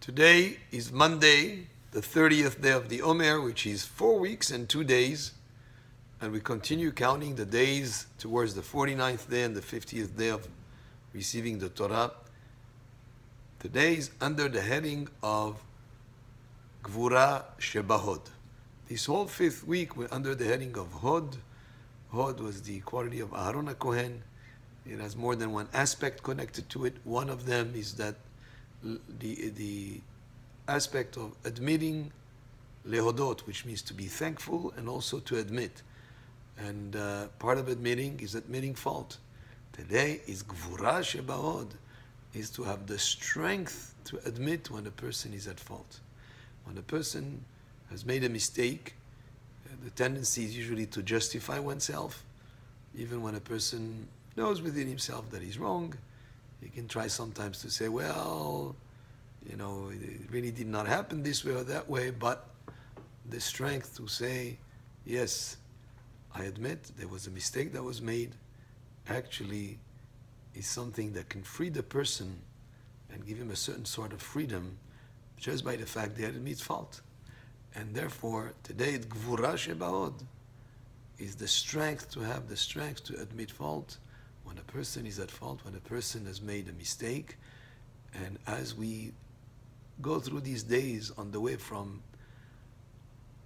Today is Monday, the 30th day of the Omer, which is 4 weeks and 2 days. And we continue counting the days towards the 49th day and the 50th day of receiving the Torah. Today is under the heading of Gevurah shebahod. This whole 5th week we're under the heading of Hod. Hod was the quality of Aharon HaKohen. It has more than one aspect connected to it. One of them is that the aspect of admitting lehodot, which means to be thankful and also to admit. And part of admitting is admitting fault. Today is Gevurah shebahod, is to have the strength to admit when a person is at fault. When a person has made a mistake, the tendency is usually to justify oneself. Even when a person knows within himself that he's wrong, he can try sometimes to say, well, it really did not happen this way or that way, but the strength to say, yes, I admit there was a mistake that was made, actually is something that can free the person and give him a certain sort of freedom just by the fact that he admits fault. And therefore, today, Gevurah shebahod is the strength to have the strength to admit fault when a person is at fault, when a person has made a mistake. And as we go through these days on the way from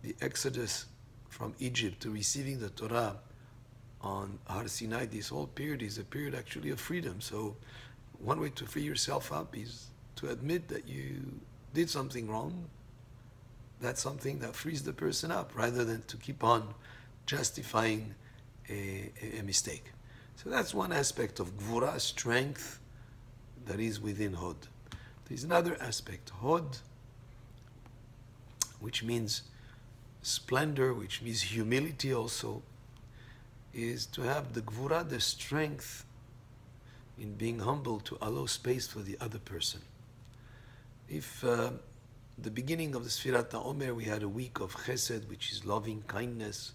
the Exodus from Egypt to receiving the Torah on Har Sinai, this whole period is a period actually of freedom. So one way to free yourself up is to admit that you did something wrong. That's something that frees the person up rather than to keep on justifying a mistake. So that's one aspect of Gevurah, strength that is within Hod. There's another aspect, Hod, which means splendor, which means humility also, is to have the Gevurah, the strength in being humble to allow space for the other person. If the beginning of the Sfirat Omer, we had a week of Chesed, which is loving kindness,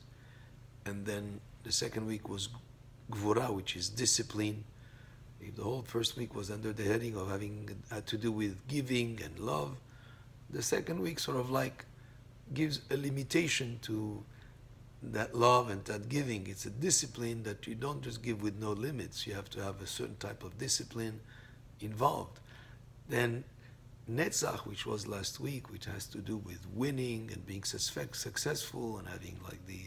and then the second week was Gevurah, which is discipline. If the whole first week was under the heading of having to do with giving and love, the second week sort of like gives a limitation to that love and that giving. It's a discipline that you don't just give with no limits. You have to have a certain type of discipline involved. Then Netzach, which was last week, which has to do with winning and being successful and having like the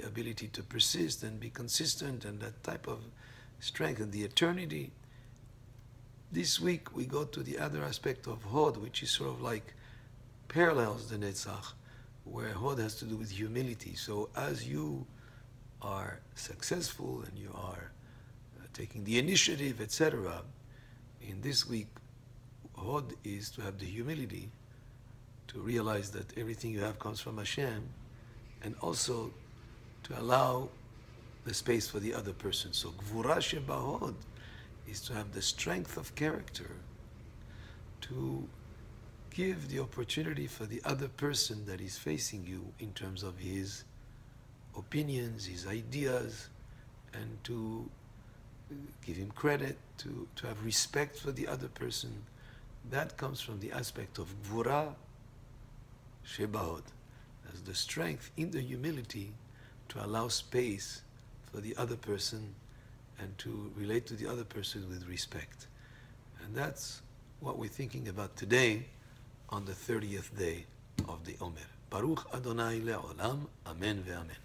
ability to persist and be consistent and that type of strength and the eternity. This week we go to the other aspect of Hod, which is sort of like parallels the Netzach, where Hod has to do with humility. So as you are successful and you are taking the initiative, etc., in this week, Hod is to have the humility to realize that everything you have comes from Hashem, and also to allow the space for the other person. So Gevurah shebahod is to have the strength of character to give the opportunity for the other person that is facing you in terms of his opinions, his ideas, and to give him credit, to have respect for the other person. That comes from the aspect of Gevurah shebahod, as the strength in the humility to allow space for the other person and to relate to the other person with respect. And that's what we're thinking about today on the 30th day of the Omer. Baruch Adonai le'olam, amen ve'amen.